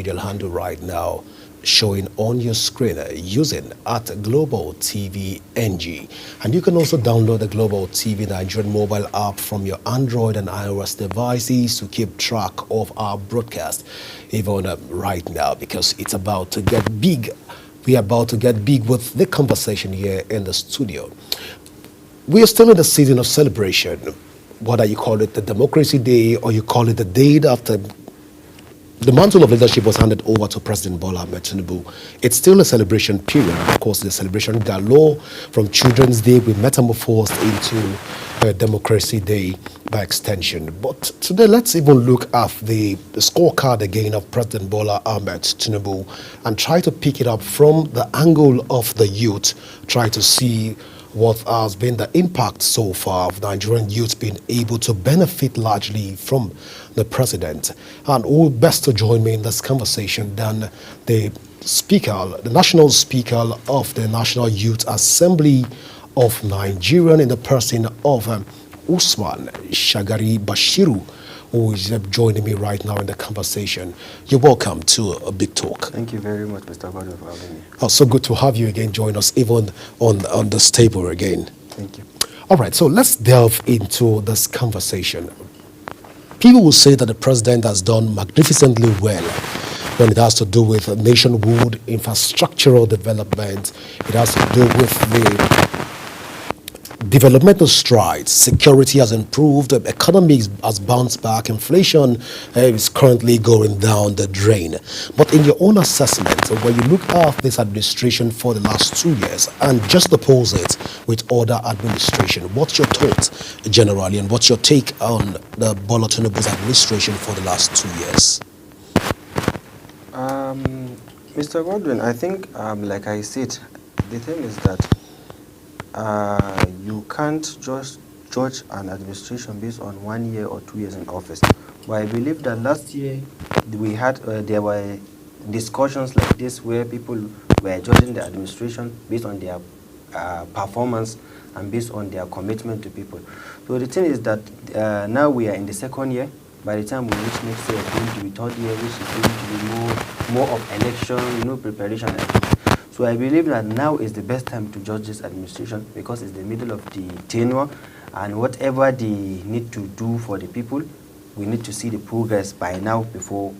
media handle right now, showing on your screen using at Global TV NG. And you can also download the Global TV Nigerian mobile app from your Android and iOS devices to keep track of our broadcast, even right now, because it's about to get big. We are about to get big with the conversation here in the studio. We are still in the season of celebration, whether you call it the Democracy Day or you call it the day after the mantle of leadership was handed over to President Bola Ahmed Tinubu. It's still a celebration period. Of course, the celebration galore from Children's Day we metamorphosed into Democracy Day by extension. But today, let's even look at the scorecard again of President Bola Ahmed Tinubu and try to pick it up from the angle of the youth, try to see what has been the impact so far of Nigerian youth being able to benefit largely from the president. And who best to join me in this conversation than the speaker, the national speaker of the National Youth Assembly of Nigeria, in the person of Usman Shagari Bashiru, who is joining me right now in the conversation. You're welcome to a Big Talk. Thank you very much, Mr. Gordon, for having me. Oh, so good to have you again join us, even on this table again. Thank you. All right, so let's delve into this conversation. People will say that the president has done magnificently well when it has to do with nationwide infrastructural development. It has to do with the developmental strides. Security has improved, the economy has bounced back, inflation is currently going down the drain. But in your own assessment, when you look at this administration for the last 2 years and just oppose it with other administration, what's your thoughts generally, and what's your take on the Bola Tinubu's administration for the last 2 years? Mr. Godwin, I think, like I said, the thing is that you can't just judge an administration based on 1 year or 2 years in office. But I believe that last year we had there were discussions like this where people were judging the administration based on their performance and based on their commitment to people. So the thing is that now we are in the second year. By the time we reach next year, it's going to be third year, which is going to be more of election, preparation. So I believe that now is the best time to judge this administration because it's the middle of the tenure, and whatever they need to do for the people, we need to see the progress by now before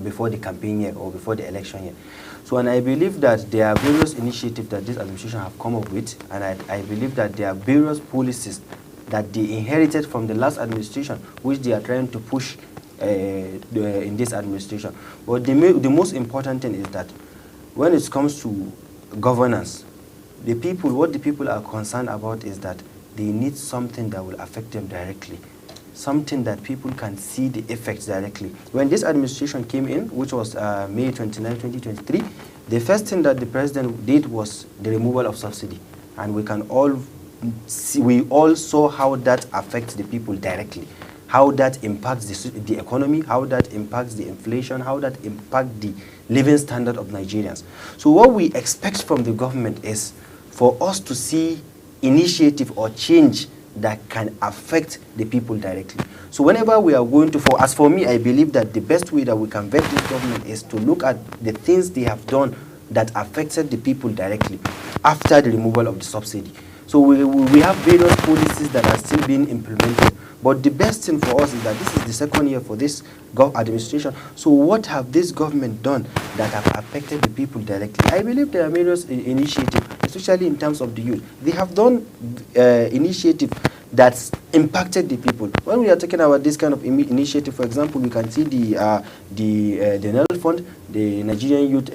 before the campaign year or before the election year. So, and I believe that there are various initiatives that this administration have come up with, and I believe that there are various policies that they inherited from the last administration, which they are trying to push in this administration. But the most important thing is that when it comes to governance, what the people are concerned about is that they need something that will affect them directly, something that people can see the effects directly. When this administration came in, which was May 29, 2023, the first thing that the president did was the removal of subsidy, and we all saw how that affects the people directly, how that impacts the economy, how that impacts the inflation, how that impacts the living standard of Nigerians. So what we expect from the government is for us to see initiative or change that can affect the people directly. So whenever we are going to, as for me, I believe that the best way that we can vet this government is to look at the things they have done that affected the people directly after the removal of the subsidy. So we have various policies that are still being implemented. But the best thing for us is that this is the second year for this administration. So what have this government done that have affected the people directly? I believe there are various initiatives, especially in terms of the youth. They have done initiative that's impacted the people. When we are talking about this kind of initiative, for example, we can see the NEL Fund, the Nigerian Youth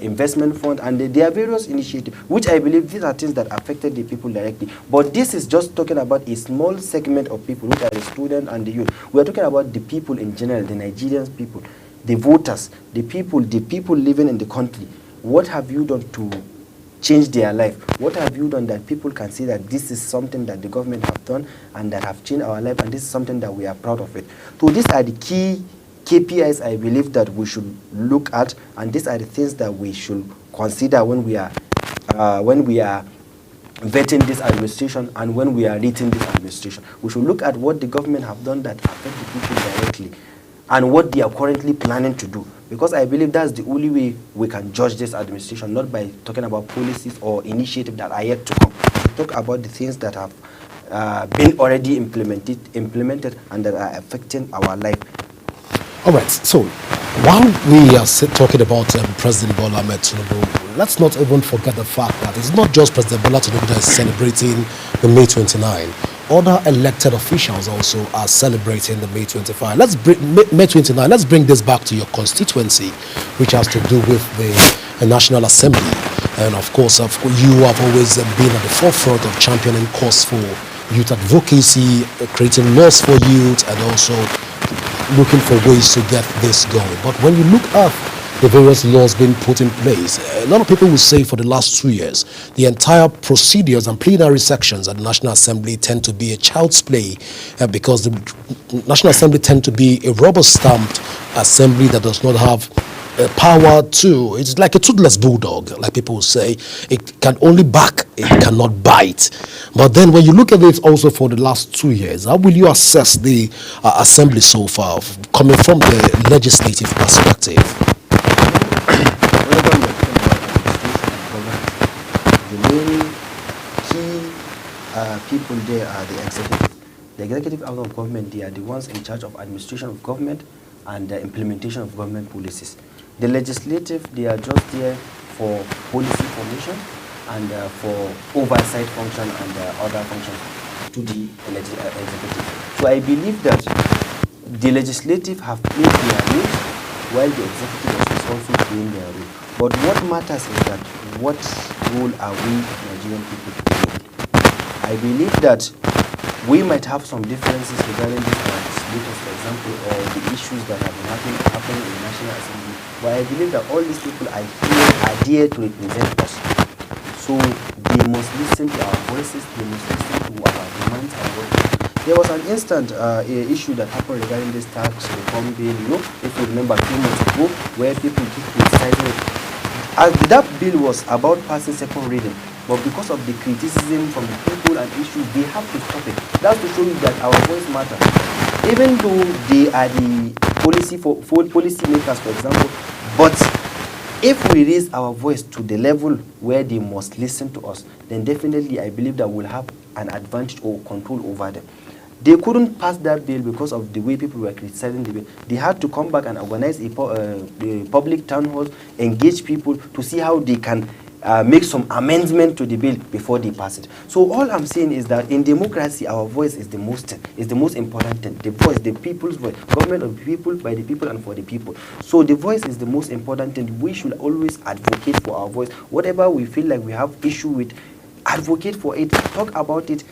Investment Fund, and there are various initiatives, which I believe these are things that affected the people directly. But this is just talking about a small segment of people, which are the students and the youth. We are talking about the people in general, the Nigerian people, the voters, the people living in the country. What have you done to change their life? What have you done that people can see that this is something that the government have done and that have changed our life, and this is something that we are proud of it? So these are the key KPIs I believe that we should look at, and these are the things that we should consider when we are vetting this administration and when we are rating this administration. We should look at what the government have done that affect the people directly and what they are currently planning to do. because I believe that's the only way we can judge this administration, not by talking about policies or initiatives that are yet to come. Talk about the things that have been already implemented and that are affecting our life. All right, so while we are talking about President Bola Ahmed Tinubu, let's not even forget the fact that it's not just President Bola Tinubu that is celebrating the May 29. Other elected officials also are celebrating the May 25. Let's bring May 29. Let's bring this back to your constituency, which has to do with the National Assembly. And of course, you have always been at the forefront of championing cause for youth advocacy, creating laws for youth, and also looking for ways to get this going. But when you look at the various laws being put in place, a lot of people will say for the last 2 years, the entire procedures and plenary sections at the National Assembly tend to be a child's play because the National Assembly tend to be a rubber-stamped assembly that does not have power to, it's like a toothless bulldog, like people will say. It can only bark, it cannot bite. But then when you look at it also for the last 2 years, how will you assess the assembly so far, coming from the legislative perspective? The main key people there are the executive. The executive arm of government, they are the ones in charge of administration of government and the implementation of government policies. The legislative, they are just there for policy formation and for oversight function and other functions to the executive. So I believe that the legislative have played their role while the executive is also playing their role. But what matters is that what role are we Nigerian people playing? I believe that we might have some differences regarding this legislators, for example, or the issues that have been happening in the National Assembly. But I believe that all these people are here to represent us. So they must listen to our voices, they must listen to our demands and what. There was an instant issue that happened regarding this tax reform bill, if you remember 2 months ago, where people keep criticizing it. As that bill was about passing second reading, but because of the criticism from the people and issues, they have to stop it. That's to show you that our voice matters. Even though they are the policy makers, for example, but if we raise our voice to the level where they must listen to us, then definitely I believe that we'll have an advantage or control over them. They couldn't pass that bill because of the way people were criticizing the bill. They had to come back and organize a public town hall, engage people to see how they can make some amendment to the bill before they pass it. So all I'm saying is that in democracy, our voice is the most important thing. The voice, the people's voice, government of the people, by the people, and for the people. So the voice is the most important thing. We should always advocate for our voice. Whatever we feel like we have issue with, advocate for it, talk about it,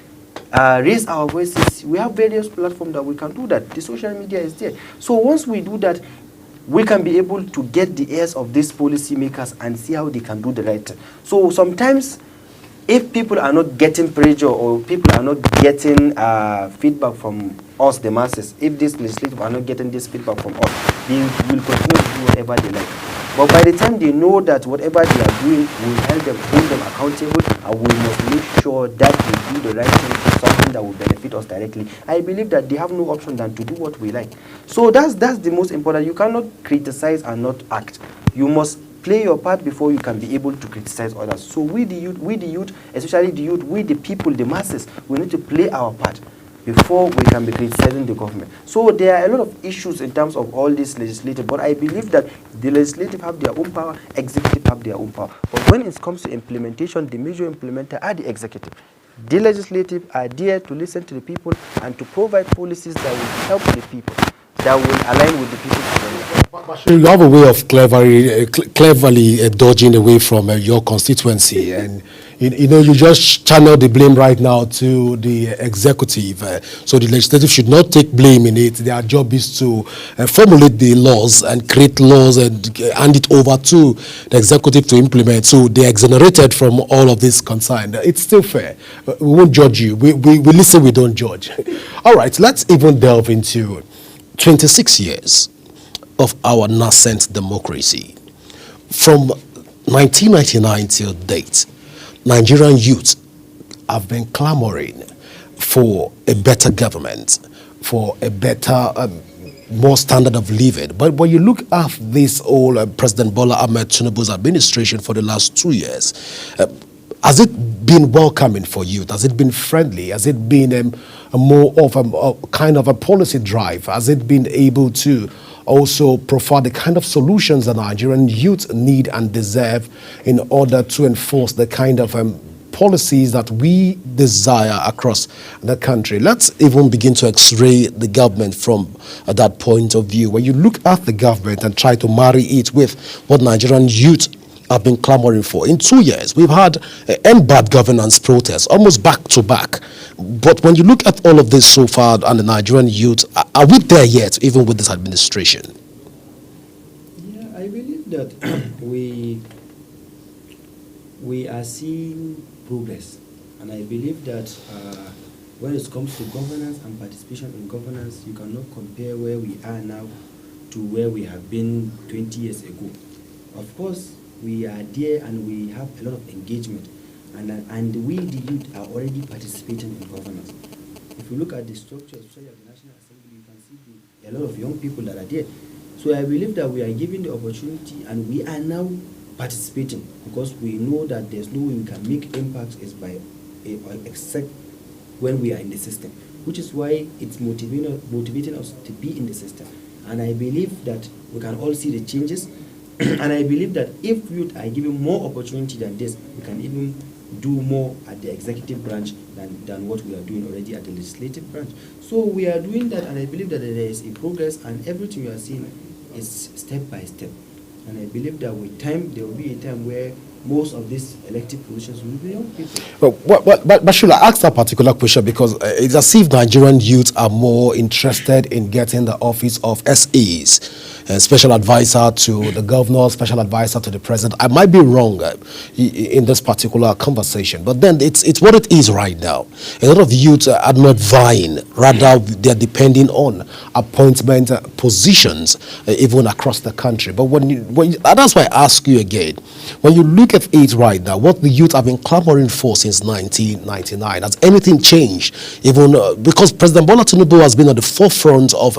raise our voices. We have various platforms that we can do that. The social media is there. So once we do that, we can be able to get the ears of these policy makers and see how they can do the right thing. So sometimes, if people are not getting pressure or people are not getting feedback from us, the masses, if these legislators are not getting this feedback from us, they will continue to do whatever they like. But by the time they know that whatever they are doing will help them, hold them accountable, and we must make sure that they do the right thing, something that will benefit us directly, I believe that they have no option than to do what we like. So that's the most important. You cannot criticize and not act. You must play your part before you can be able to criticize others. So we the youth, especially the youth, we the people, the masses, we need to play our part before we can be criticizing the government. So there are a lot of issues in terms of all this legislative, but I believe that the legislative have their own power, executive have their own power. But when it comes to implementation, the major implementer are the executive. The legislative are there to listen to the people and to provide policies that will help the people, that will align with the people's agenda. You have a way of cleverly dodging away from your constituency, and you just channel the blame right now to the executive. So the legislative should not take blame in it. Their job is to formulate the laws and create laws and hand it over to the executive to implement. So they're exonerated from all of this concern. It's still fair. We won't judge you. We listen, we don't judge. All right, let's even delve into 26 years of our nascent democracy. From 1999 till date, Nigerian youth have been clamoring for a better government, for a better more standard of living. But when you look at this whole President Bola Ahmed Tinubu's administration for the last 2 years, has it been welcoming for youth? Has it been friendly? Has it been a more of a kind of a policy drive? Has it been able to also provide the kind of solutions that Nigerian youth need and deserve in order to enforce the kind of policies that we desire across the country? Let's even begin to x-ray the government from that point of view. When you look at the government and try to marry it with what Nigerian youth have been clamoring for. In 2 years, we've had end bad governance protests, almost back to back. But when you look at all of this so far and the Nigerian youth, are we there yet, even with this administration? Yeah, I believe that we are seeing progress, and I believe that when it comes to governance and participation in governance, you cannot compare where we are now to where we have been 20 years ago. Of course, we are there and we have a lot of engagement, and we, the youth, are already participating in governance. If you look at the structure, especially of the National Assembly, you can see a lot of young people that are there. So I believe that we are given the opportunity and we are now participating, because we know that there's no way we can make impacts is by except when we are in the system, which is why it's motivating us to be in the system. And I believe that we can all see the changes. And I believe that if youth are given more opportunity than this, we can even do more at the executive branch than what we are doing already at the legislative branch. So we are doing that, and I believe that there is a progress, and everything we are seeing is step by step. And I believe that with time, there will be a time where most of these elective positions will be young people. But should I ask that particular question? Because it's as if Nigerian youth are more interested in getting the office of SAs, special advisor to the governor, special advisor to the president. I might be wrong in this particular conversation, but then it's what it is right now. A lot of youth are not vying, rather they're depending on appointment positions even across the country. But that's why I ask you again, when you look at it right now, what the youth have been clamoring for since 1999, has anything changed? Even because President Bola Tinubu has been at the forefront of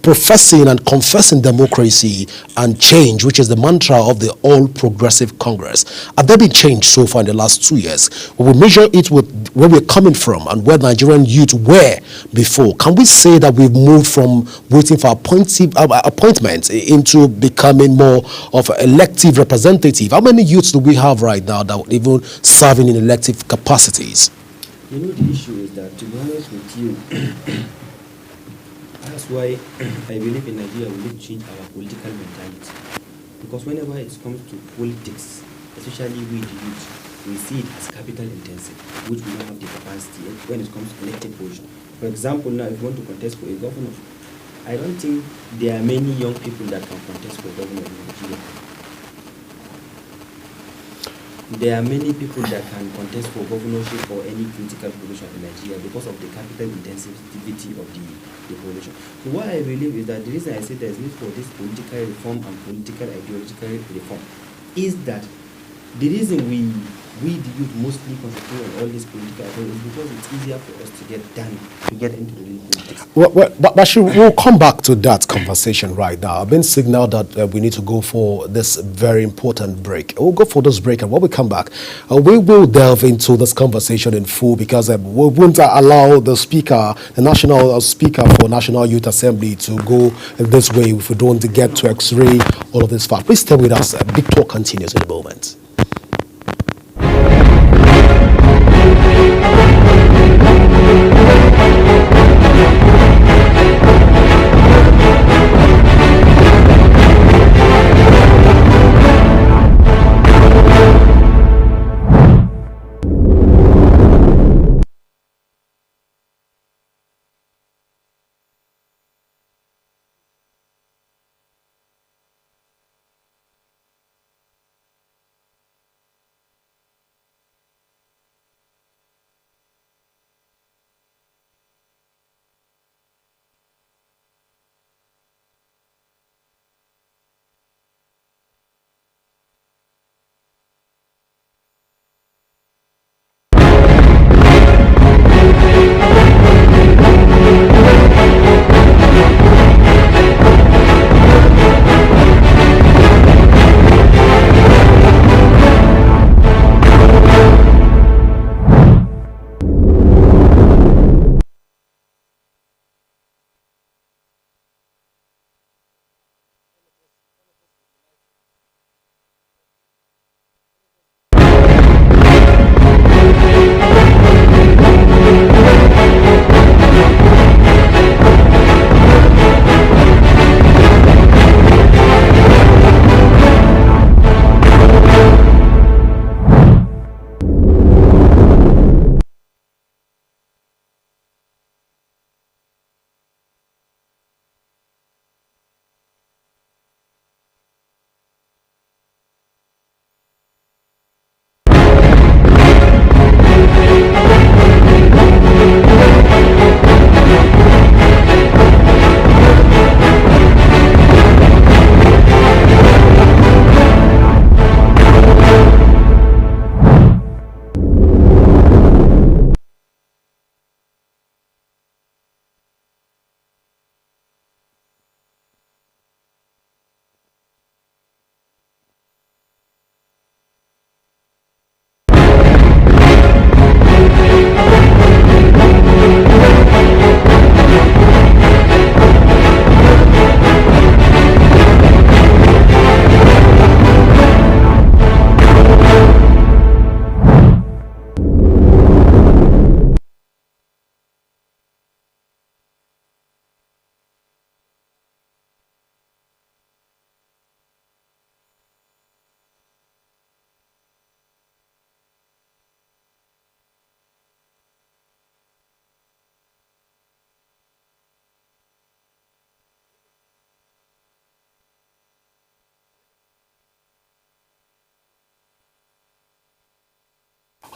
professing and confessing democracy and change, which is the mantra of the All Progressive Congress. Have there been change so far in the last 2 years? When we measure it with where we're coming from and where Nigerian youth were before, can we say that we've moved from waiting for appointments into becoming more of an elective representative? How many youths do we have right now that are even serving in elective capacities? You know, the issue is that, to be honest with you, that's why I believe in Nigeria we need to change our political mentality. Because whenever it comes to politics, especially we the youth, we see it as capital intensive, which we don't have the capacity when it comes to elected position. For example, now if you want to contest for a governor, I don't think there are many young people that can contest for governor in Nigeria. There are many people that can contest for governorship or any political position in Nigeria because of the capital intensivity of the position. So what I believe is that the reason I say there is need for this political reform and political ideological reform is that the reason we the youth mostly concentrate on all this political reform is because it's easier for us to get done, to get into the real politics. But we'll come back to that conversation right now. I've been signaled that we need to go for this very important break. We'll go for this break, and when we come back, we will delve into this conversation in full, because we won't allow the speaker, the national speaker for National Youth Assembly, to go this way if we don't get to x-ray all of this fact. Please stay with us. Big Talk continues in a moment.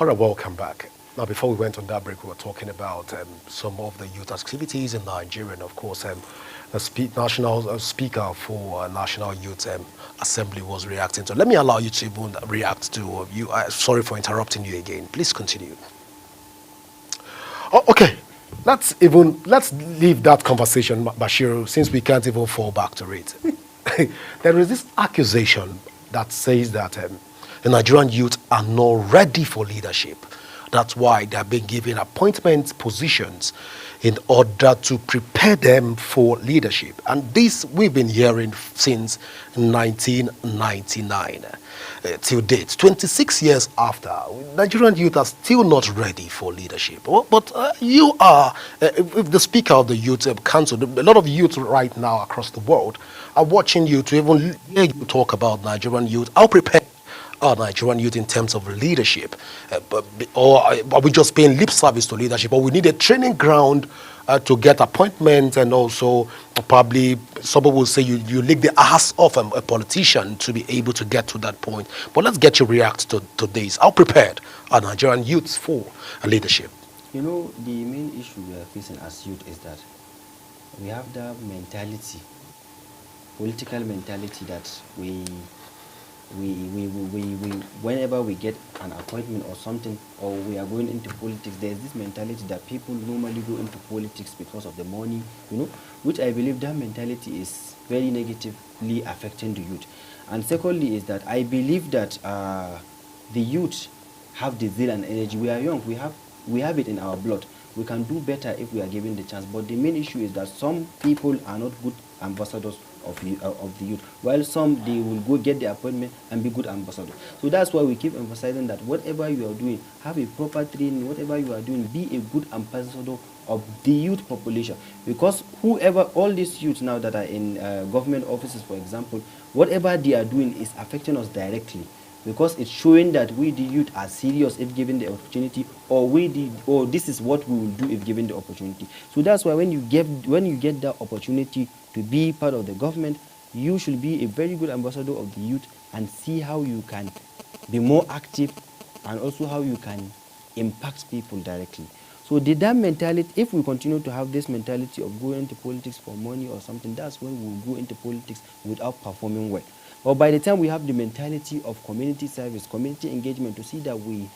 All right, welcome back. Now, before we went on that break, we were talking about some of the youth activities in Nigeria, and of course, the national speaker for National Youth Assembly was reacting to. Let me allow you to even react to you. Sorry for interrupting you again. Please continue. Oh, okay, let's leave that conversation, Bashir, since we can't even fall back to it. There is this accusation that says that the Nigerian youth are not ready for leadership. That's why they are being given appointment positions in order to prepare them for leadership. And this we've been hearing since 1999 till date. 26 years after, Nigerian youth are still not ready for leadership. But you are, if the Speaker of the Youth Council, a lot of youth right now across the world are watching you to even hear you talk about Nigerian youth. How prepared are Nigerian youth in terms of leadership? Or are we just paying lip service to leadership? Or we need a training ground to get appointments, and also probably someone will say you lick the ass off a politician to be able to get to that point. But let's get you react to this. How prepared are Nigerian youths for leadership? You know, the main issue we are facing as youth is that we have the mentality, political mentality, that we whenever we get an appointment or something, or we are going into politics, there's this mentality that people normally go into politics because of the money, which I believe that mentality is very negatively affecting the youth. And secondly is that I believe that the youth have the zeal and energy. We are young, we have it in our blood. We can do better if we are given the chance. But the main issue is that some people are not good ambassadors of the youth, while some, they will go get the appointment and be good ambassadors. So that's why we keep emphasizing that whatever you are doing, have a proper training. Whatever you are doing, be a good ambassador of the youth population. Because whoever, all these youths now that are in government offices, for example, whatever they are doing is affecting us directly, because it's showing that we the youth are serious if given the opportunity, or this is what we will do if given the opportunity. So that's why when you get that opportunity to be part of the government, you should be a very good ambassador of the youth and see how you can be more active, and also how you can impact people directly. So that mentality, if we continue to have this mentality of going into politics for money or something, that's when we will go into politics without performing well. But by the time we have the mentality of community service, community engagement, to see that we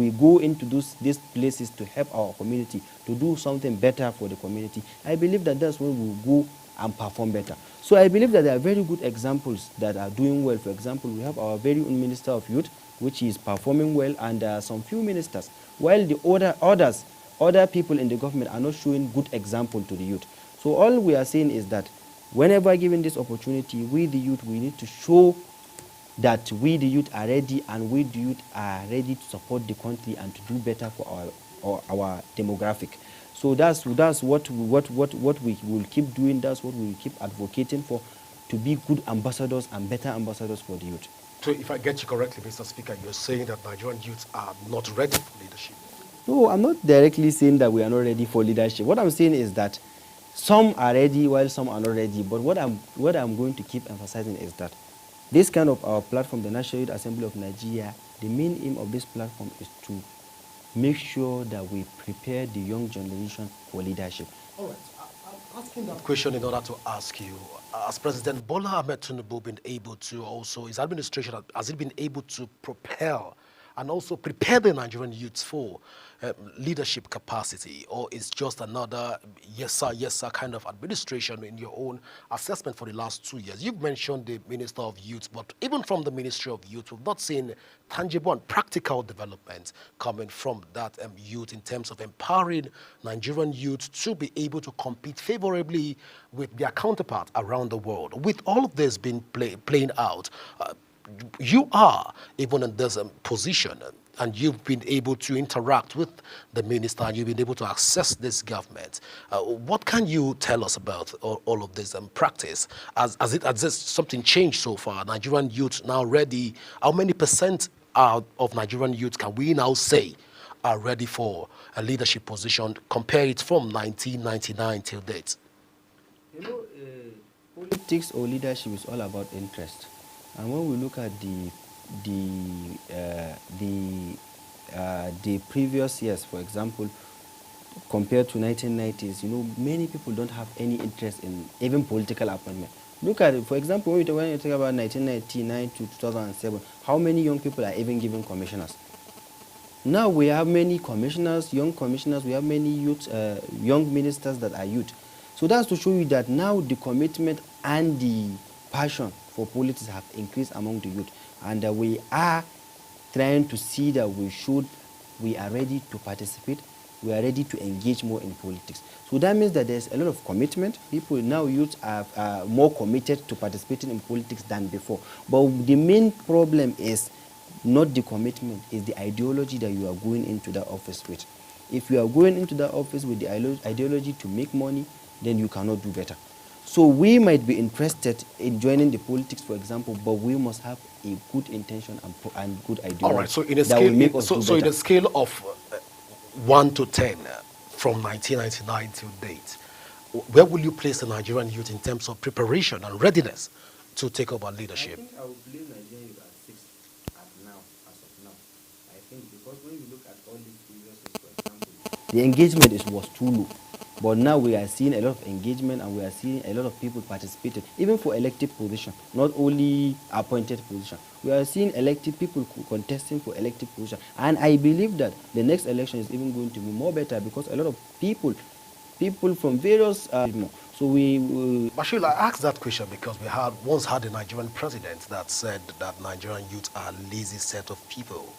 go into these places to help our community, to do something better for the community, I believe that that's when we will go and perform better. So I believe that there are very good examples that are doing well. For example, we have our very own Minister of Youth, which is performing well, and there are some few ministers, while the other people in the government are not showing good example to the youth. So all we are saying is that whenever given this opportunity, we the youth, we need to show that we the youth are ready, and we the youth are ready to support the country and to do better for our demographic. So that's what we will keep doing. That's what we will keep advocating for, to be good ambassadors and better ambassadors for the youth. So if I get you correctly, Mr. Speaker, you're saying that Nigerian youths are not ready for leadership. No, I'm not directly saying that we are not ready for leadership. What I'm saying is that some are ready while some are not ready. But what I'm going to keep emphasizing is that this kind of our platform, the National Youth Assembly of Nigeria, the main aim of this platform is to make sure that we prepare the young generation for leadership. All right. I'm asking that question in order to ask you, has President Bola Ahmed Tinubu been able to also, his administration, has it been able to propel and also prepare the Nigerian youths for leadership capacity, or is just another yes sir kind of administration in your own assessment for the last 2 years? You've mentioned the Minister of Youth, but even from the Ministry of Youth, we've not seen tangible and practical development coming from that youth in terms of empowering Nigerian youth to be able to compete favorably with their counterparts around the world. With all of this being playing out, you are even in this position, and you've been able to interact with the minister, and you've been able to access this government. What can you tell us about all of this practice? Has this something changed so far? Nigerian youth now ready? How many percent of Nigerian youth can we now say are ready for a leadership position? Compare it from 1999 till date. You know, politics or leadership is all about interest. And when we look at the the previous years, for example, compared to 1990s, many people don't have any interest in even political appointment. Look at it, for example, when you talk about 1999 to 2007, how many young people are even given commissioners? Now we have many commissioners, young commissioners, we have many youth, young ministers that are youth. So that's to show you that now the commitment and the passion for politics have increased among the youth. And we are trying to see that we are ready to participate, we are ready to engage more in politics. So that means that there's a lot of commitment. People now, youth are more committed to participating in politics than before. But the main problem is not the commitment, is the ideology that you are going into that office with. If you are going into that office with the ideology to make money, then you cannot do better. So we might be interested in joining the politics, for example, but we must have a good intention and good ideology. All right, so in a scale of 1 to 10 from 1999 till date, where will you place the Nigerian youth in terms of preparation and readiness to take over leadership? I think I would place Nigerian youth at 6 as of now. I think because when you look at all these previous years, for example, the engagement was too low. But now we are seeing a lot of engagement and we are seeing a lot of people participating, even for elective position, not only appointed position. We are seeing elected people contesting for elective position. And I believe that the next election is even going to be more better because a lot of people from various... So Bashir, I asked that question because we once had a Nigerian president that said that Nigerian youth are a lazy set of people.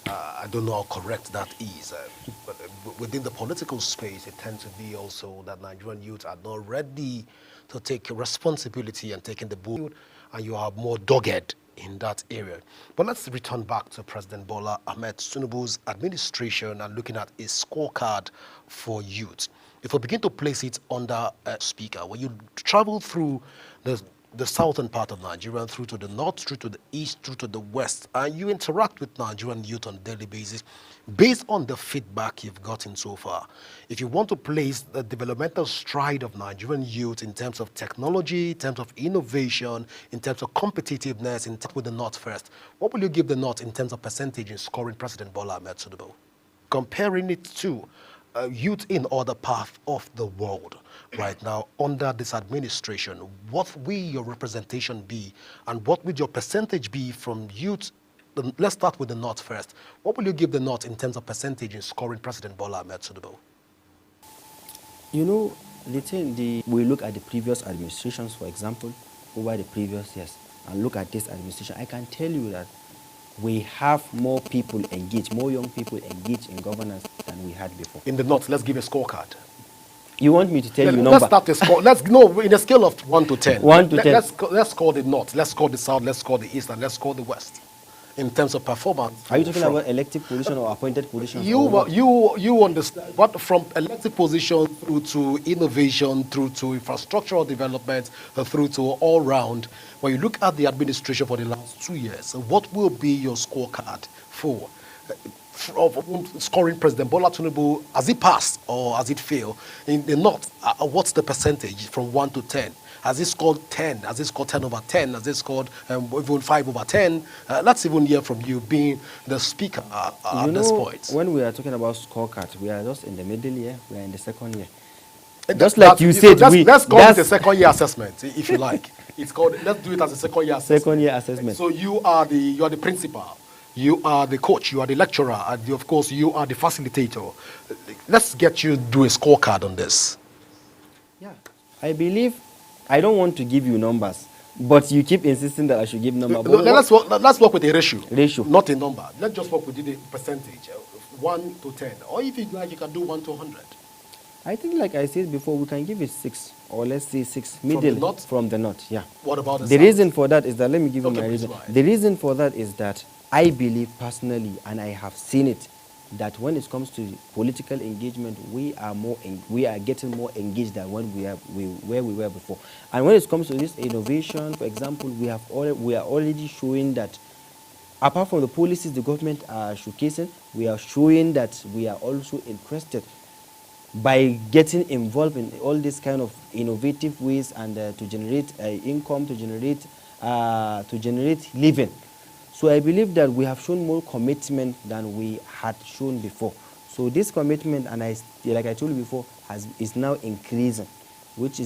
I don't know how correct that is, but within the political space, it tends to be also that Nigerian youth are not ready to take responsibility and taking the bull, and you are more dogged in that area. But let's return back to President Bola Ahmed Tinubu's administration and looking at a scorecard for youth. If we begin to place it under a speaker, when you travel through the southern part of Nigeria, through to the north, through to the east, through to the west, and you interact with Nigerian youth on a daily basis, based on the feedback you've gotten so far, if you want to place the developmental stride of Nigerian youth in terms of technology, in terms of innovation, in terms of competitiveness, with the north first, what will you give the north in terms of percentage in scoring President Bola Ahmed Tinubu? Comparing it to youth in other parts of the world right now under this administration, what will your representation be and what will your percentage be from youth? Let's start with the north first. What will you give the north in terms of percentage in scoring President Bola Ahmed Tinubu? We look at the previous administrations, for example, over the previous years, and look at this administration, I can tell you that we have more people engaged, more young people engaged in governance than we had before. In the north, let's give a scorecard. You want me to tell you number? Let's start the score. In a scale of 1 to 10. 1 to 10. Let's score the north, let's score the south, let's score the east, and let's score the west. In terms of performance. Are you talking about elective position or appointed position? You understand, but from elective position through to innovation, through to infrastructural development, through to all round, when you look at the administration for the last 2 years, what will be your scorecard for scoring President Bola Tinubu? Has it passed or has it failed? In the north, what's the percentage from 1 to 10? Has it scored 10? Has it scored 10 over 10? Has it scored even 5 over 10? Let's even hear from you being the speaker at this point. When we are talking about scorecard, we are just in the middle year, we are in the second year. Just like you said, let's call it a second year assessment, if you like. Let's do it as a second year assessment. Second year assessment. So you are the principal. You are the coach, you are the lecturer, and of course you are the facilitator. Let's get you to do a scorecard on this. Yeah, I believe, I don't want to give you numbers, but you keep insisting that I should give numbers. No, let's work with a ratio. Ratio. Not a number. Let's just work with the percentage, 1 to 10. Or if you like, you can do 1 to 100. I think, like I said before, we can give it 6, or let's say 6, middle from the north. Yeah. What about the south? Reason for that is that, let me give you my reason. Right. The reason for that is that I believe personally, and I have seen it, that when it comes to political engagement, we are getting more engaged than when where we were before. And when it comes to this innovation, for example, we are already showing that apart from the policies the government are showcasing, we are showing that we are also interested by getting involved in all these kind of innovative ways and to generate income, to generate living. So I believe that we have shown more commitment than we had shown before. So this commitment, and like I told you before, is now increasing, which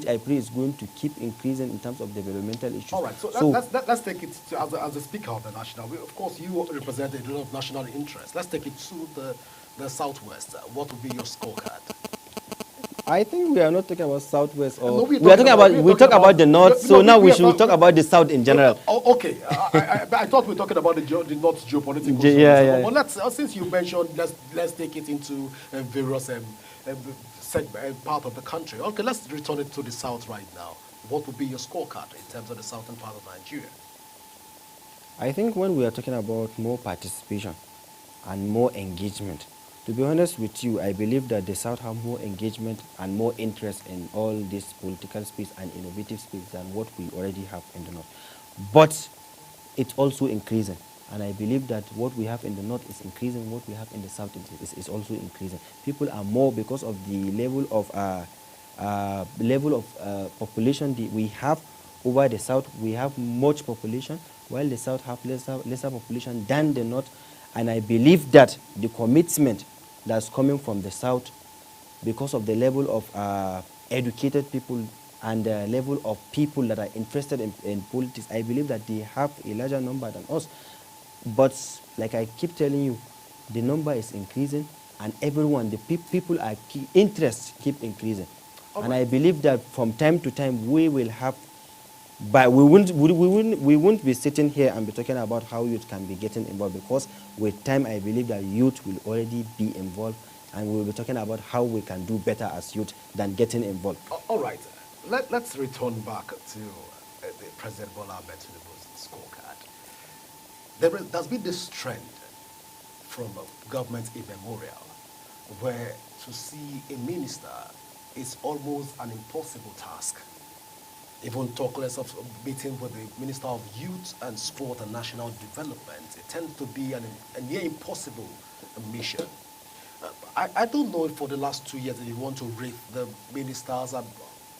I pray is going to keep increasing in terms of developmental issues. All right, so, let's take it to, as the Speaker of the National. Of course, you represent a lot of national interest. Let's take it to the Southwest. What would be your scorecard? I think we are not talking about Southwest, or No, we talk about the North. So now we should talk about the South in general. Okay, I thought we were talking about the North geopolitical. Yeah. But let's, since you mentioned, let's take it into various part of the country. Okay, let's return it to the South right now. What would be your scorecard in terms of the southern part of Nigeria? I think when we are talking about more participation and more engagement, to be honest with you, I believe that the South have more engagement and more interest in all this political space and innovative space than what we already have in the North. But it's also increasing. And I believe that what we have in the North is increasing, what we have in the South is also increasing. People are more, because of the level of population that we have over the South. We have much population, while the South have lesser population than the North. And I believe that the commitment that's coming from the South, because of the level of educated people and the level of people that are interested in politics, I believe that they have a larger number than us. But like I keep telling you, the number is increasing, and everyone, the people are interest keep increasing. And I believe that from time to time we will have, but we won't be sitting here and be talking about how youth can be getting involved, because with time I believe that youth will already be involved, and we will be talking about how we can do better as youth than getting involved. All right, let's return back to the President Bola Ahmed Tinubu's scorecard. There's been this trend from government immemorial, where to see a minister is almost an impossible task. Even talk less of meeting with the Minister of Youth and Sport and National Development. It tends to be a near impossible mission. I don't know if for the last 2 years that you want to rate the minister's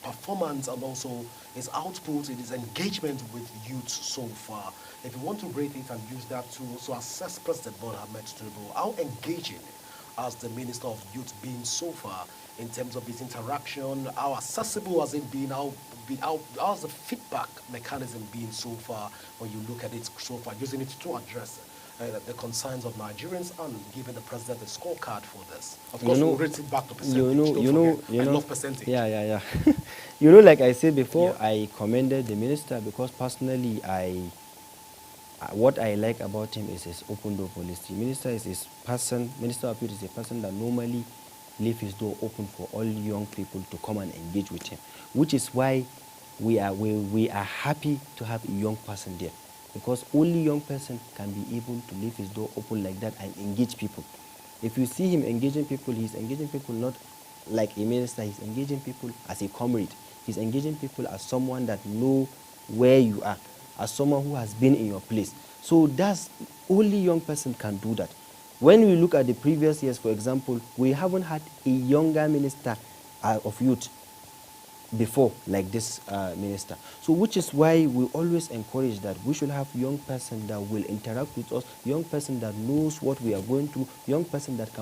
performance and also his output, his engagement with youth so far. If you want to rate it and use that to assess President Bola Ahmed Tinubu, how engaging has the Minister of Youth been so far in terms of his interaction? How accessible has it been? How's the feedback mechanism been so far when you look at it so far, using it to address the concerns of Nigerians and giving the president a scorecard for this? Of course, we'll rate it back to percentage. I love percentage. Yeah. Like I said before, I commended the minister because personally, what I like about him is his open door policy. Minister of Youth is a person that normally leave his door open for all young people to come and engage with him, which is why we are happy to have a young person there, because only young person can be able to leave his door open like that and engage people. If you see him engaging people, he's engaging people not like a minister, he's engaging people as a comrade. He's engaging people as someone that know where you are, as someone who has been in your place. So that's only young person can do that. When we look at the previous years, for example, we haven't had a younger minister of youth before like this minister. So which is why we always encourage that we should have young person that will interact with us, young person that knows what we are going through, young person that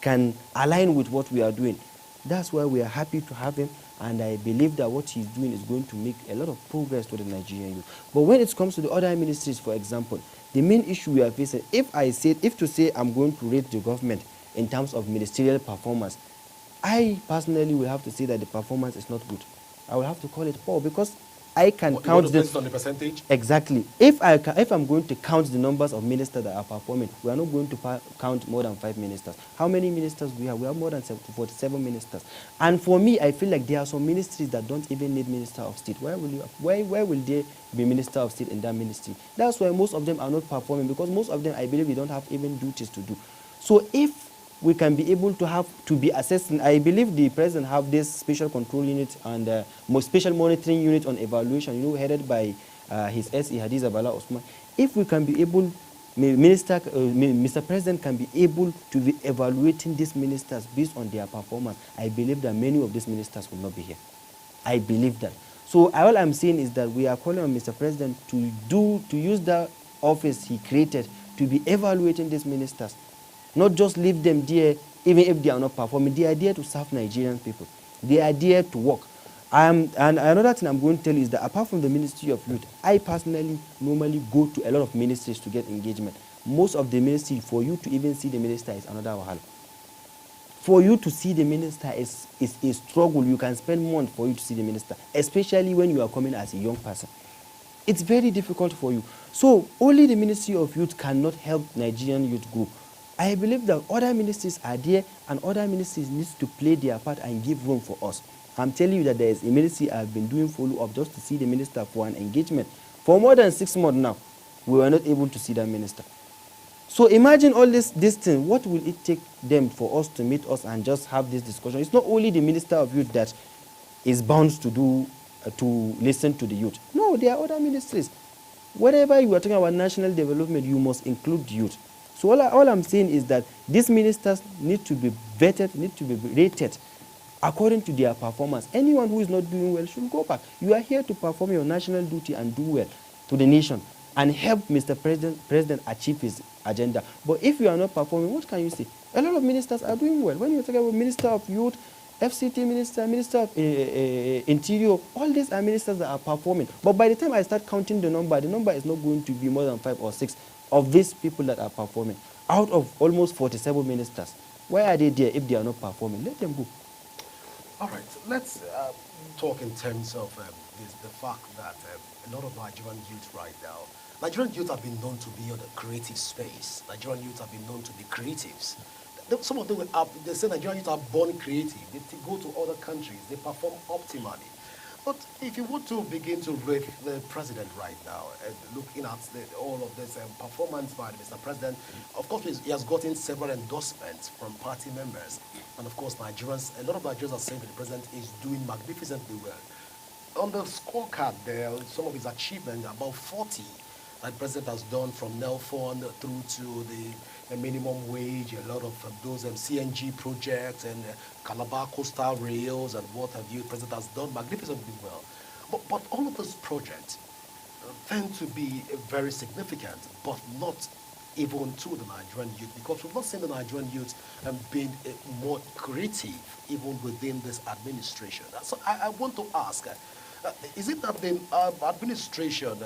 can align with what we are doing. That's why we are happy to have him, and I believe that what he's doing is going to make a lot of progress to the Nigerian youth. But when it comes to the other ministries, for example, the main issue we are facing, if to say I'm going to rate the government in terms of ministerial performance, I personally will have to say that the performance is not good. I will have to call it poor, because I can count based on the percentage. Exactly. If I'm going to count the numbers of ministers that are performing, we are not going to count more than 5 ministers. How many ministers do we have? We have more than 47 ministers. And for me, I feel like there are some ministries that don't even need minister of state. Why will there be minister of state in that ministry? That's why most of them are not performing, because most of them, I believe, they don't have even duties to do. So if we can be able to be assessing, I believe the president have this special control unit and special monitoring unit on evaluation, headed by his SE Hadiza Bala Osman. If we can be able, Mr. President can be able to be evaluating these ministers based on their performance, I believe that many of these ministers will not be here. I believe that. So all I'm saying is that we are calling on Mr. President to use the office he created to be evaluating these ministers, not just leave them there even if they are not performing. They are there to serve Nigerian people. They are there to work. And another thing I'm going to tell you is that apart from the Ministry of Youth, I personally normally go to a lot of ministries to get engagement. Most of the ministry, for you to even see the minister is another wahala. For you to see the minister is a struggle. You can spend months for you to see the minister, especially when you are coming as a young person. It's very difficult for you. So only the Ministry of Youth cannot help Nigerian youth grow. I believe that other ministries are there and other ministries need to play their part and give room for us. I'm telling you that there is a ministry I've been doing follow-up just to see the minister for an engagement. For more than 6 months now, we were not able to see that minister. So imagine all this thing. What will it take them for us to meet us and just have this discussion? It's not only the Minister of Youth that is bound to do to listen to the youth. No, there are other ministries. Whenever you are talking about national development, you must include youth. So all I'm saying is that these ministers need to be vetted, need to be rated according to their performance. Anyone who is not doing well should go back. You are here to perform your national duty and do well to the nation and help Mr. President achieve his agenda. But if you are not performing, what can you say? A lot of ministers are doing well. When you talk about Minister of Youth, FCT Minister, Minister of Interior, all these are ministers that are performing. But by the time I start counting the number is not going to be more than 5 or 6 of these people that are performing. Out of almost 47 ministers, why are they there if they are not performing? Let them go. All right, let's talk in terms of the fact that a lot of Nigerian youth right now, Nigerian youth have been known to be on the creative space. Nigerian youth have been known to be creatives. Some of them, they say Nigerian youth are born creative. They go to other countries, they perform optimally. But if you want to begin to rate the president right now, looking at all of this performance by Mr. President, of course, he has gotten several endorsements from party members. And of course, Nigerians, a lot of Nigerians are saying that the president is doing magnificently well. On the scorecard, there are some of his achievements, about 40 that the president has done, from Nelfon through to the minimum wage, a lot of those CNG projects and Calabar coastal rails and what have you. The president has done magnificently well. But all of those projects tend to be very significant, but not even to the Nigerian youth, because we've not seen the Nigerian youth being more creative even within this administration. So I want to ask, is it that the administration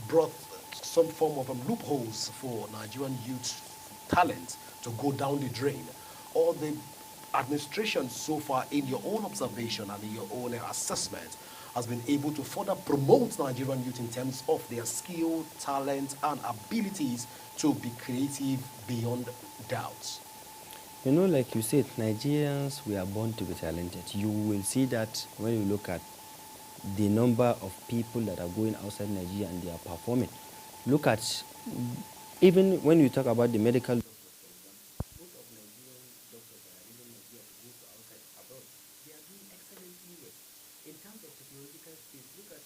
brought some form of loopholes for Nigerian youth talent to go down the drain, or the administration so far, in your own observation and in your own assessment, has been able to further promote Nigerian youth in terms of their skill, talent, and abilities to be creative beyond doubts? You know, like you said, Nigerians, we are born to be talented. You will see that when you look at the number of people that are going outside Nigeria and they are performing. Look at, even when you talk about the medical doctors, for example, most of Nigerian doctors that are even Nigeria go to outside abroad, they are doing excellently well. In terms of technological space, look at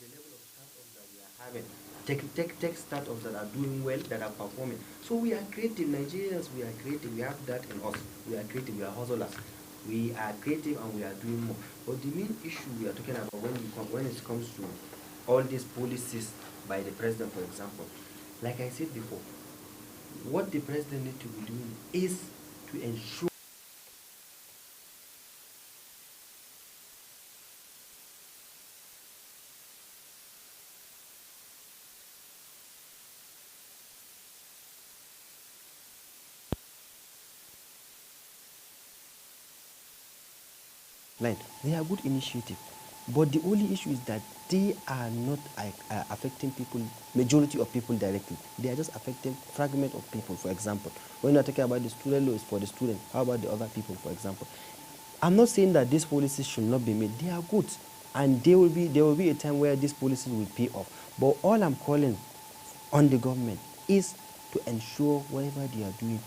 the level of startups that we are having. Tech startups that are doing well, that are performing. So we are creative. Nigerians, we are creative. We have that in us. We are creative. We are hustlers. We are creative and we are doing more. But the main issue we are talking about when it comes to all these policies by the president, for example, like I said before, what the president needs to be doing is to ensure line. They are good initiative, but the only issue is that they are not affecting people, majority of people directly. They are just affecting fragment of people. For example, when you are talking about the student loans for the student, how about the other people? For example, I'm not saying that these policies should not be made. They are good, and there will be a time where these policies will pay off. But all I'm calling on the government is to ensure whatever they are doing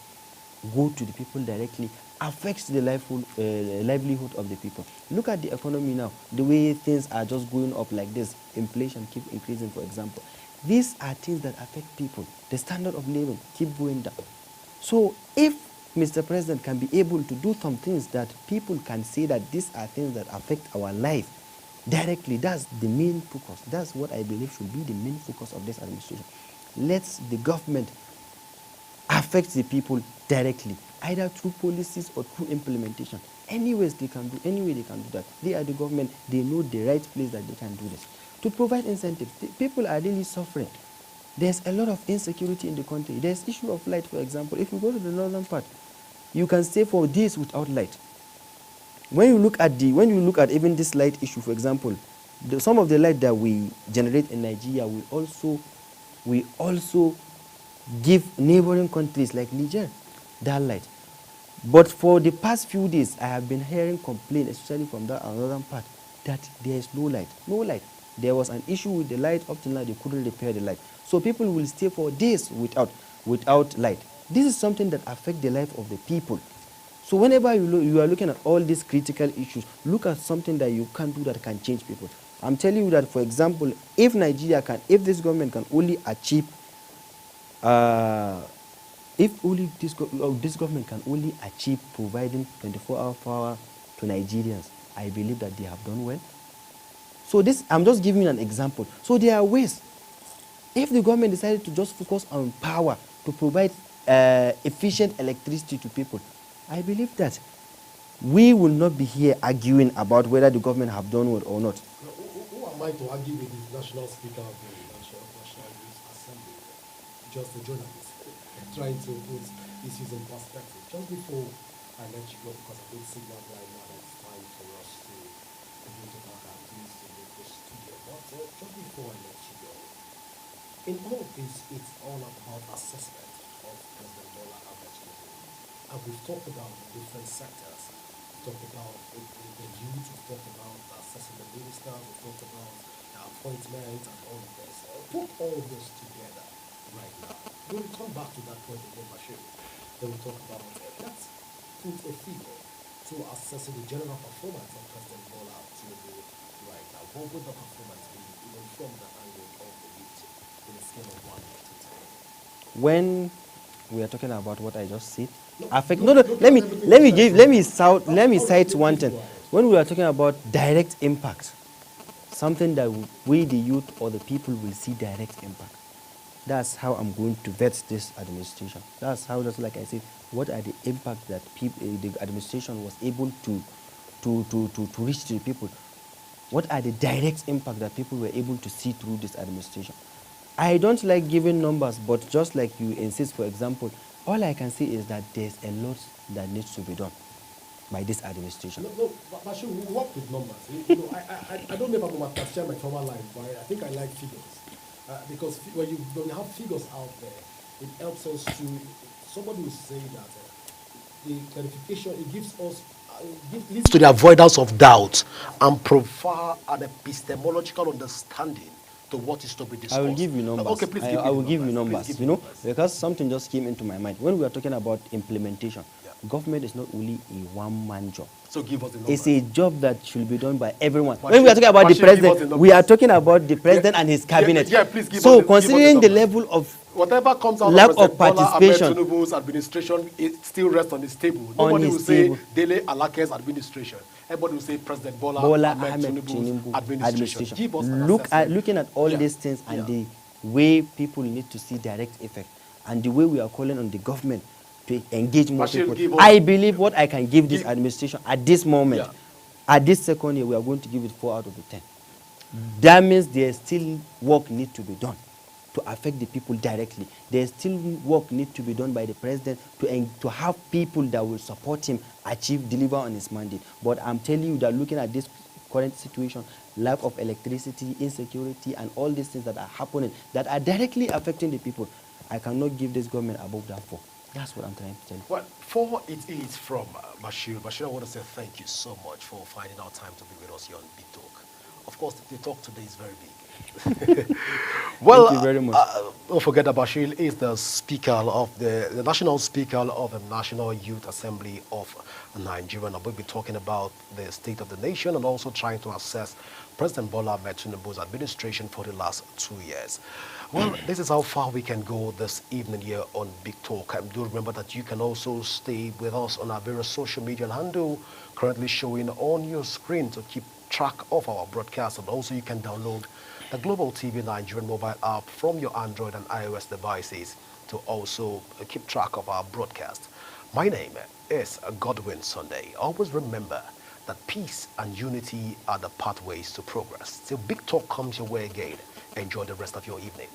go to the people directly, affects the livelihood of the people. Look at the economy now, the way things are just going up like this. Inflation keep increasing, for example. These are things that affect people. The standard of living keep going down. So if Mr. President can be able to do some things that people can say that these are things that affect our life, directly. That's the main focus. That's what I believe should be the main focus of this administration. Let the government affect the people directly, either through policies or through implementation. Any ways they can do, any way they can do that. They are the government, they know the right place that they can do this. To provide incentives, the people are really suffering. There's a lot of insecurity in the country. There's issue of light, for example. If you go to the northern part, you can stay for days without light. When you look at even this light issue, for example, some of the light that we generate in Nigeria we also give neighboring countries like Niger that light. But for the past few days, I have been hearing complaints, especially from that northern part, that there is no light. No light. There was an issue with the light. Up till now, they couldn't repair the light. So people will stay for days without light. This is something that affects the life of the people. So whenever you are looking at all these critical issues, look at something that you can do that can change people. I'm telling you that, for example, if this government can only achieve, this government can only achieve providing 24-hour power to Nigerians, I believe that they have done well. So I'm just giving you an example. So there are ways. If the government decided to just focus on power to provide efficient electricity to people, I believe that we will not be here arguing about whether the government have done well or not. Who am I to argue with the National Speaker of the National Youth Assembly? Just a journalist trying to put issues in perspective. Just before I let you go, because I did signal right now that it's time for us to go to back at least to the studio. But just before I let you go, in all of this, it's all about assessment of President Bola Ahmed Tinubu. And we've talked about different sectors. We've talked about the youth, we've talked about assessing the ministers, we've talked about the appointment and all of this. Put all this together right now. When we come back to that point again, Bashir, then we talk about let's put a figure to assessing the general performance of President Bola Tinubu right now. What would the performance be, even from the angle of the youth, in a scale of 1 to 10? When we are talking about what I just said, let me cite one thing. When we are talking about direct impact, something that we, the youth or the people, will see direct impact. That's how I'm going to vet this administration. That's how, just like I said, what are the impacts that the administration was able to reach to the people? What are the direct impact that people were able to see through this administration? I don't like giving numbers, but just like you insist, for example, all I can say is that there's a lot that needs to be done by this administration. No, but we work with numbers. I don't know if I'm share my former life, but I think I like figures. Because when you have figures out there, it helps us to, somebody will say that the clarification, it gives us, leads to the avoidance of doubt and provide an epistemological understanding to what is to be discussed. I will give you numbers. Okay, please I will give you numbers. Please give You know, because something just came into my mind. When we are talking about implementation, government is not only a one-man job. So give us the numbers. It's a job that should be done by everyone. When we are talking about the president, we are talking about the president and his cabinet. Please give so us considering the the level of whatever comes out lack of participation, Tinubu's administration, it still rests on his table. On Nobody his will say table. Dele Alake's administration. Everybody will say President Bola Ahmed Tinubu's administration. Give us an assessment. Looking at all these things and the way people need to see direct effect and the way we are calling on the government to engage more people. I believe what I can give this administration at this moment, at this second year, we are going to give it 4 out of the 10. That means there still work need to be done to affect the people directly. There still work need to be done by the president to have people that will support him deliver on his mandate. But I'm telling you that looking at this current situation, lack of electricity, insecurity, and all these things that are happening that are directly affecting the people, I cannot give this government above that 4. That's what I'm trying to tell you. Well, 4 it is from Bashir. Bashir, I want to say thank you so much for finding out time to be with us here on Big Talk. Of course, the talk today is very big. Well, thank you very much. Don't forget that Bashir is the speaker of the national speaker of the National Youth Assembly of Nigeria. And we'll be talking about the state of the nation and also trying to assess President Bola Ahmed Tinubu's administration for the last 2 years. Well, this is how far we can go this evening here on Big Talk. And do remember that you can also stay with us on our various social media handle currently showing on your screen to keep track of our broadcast, and also you can download the Global TV Nigerian mobile app from your Android and iOS devices to also keep track of our broadcast. My name is Godwin Sunday. Always remember that peace and unity are the pathways to progress. Till big talk comes your way again. Enjoy the rest of your evening.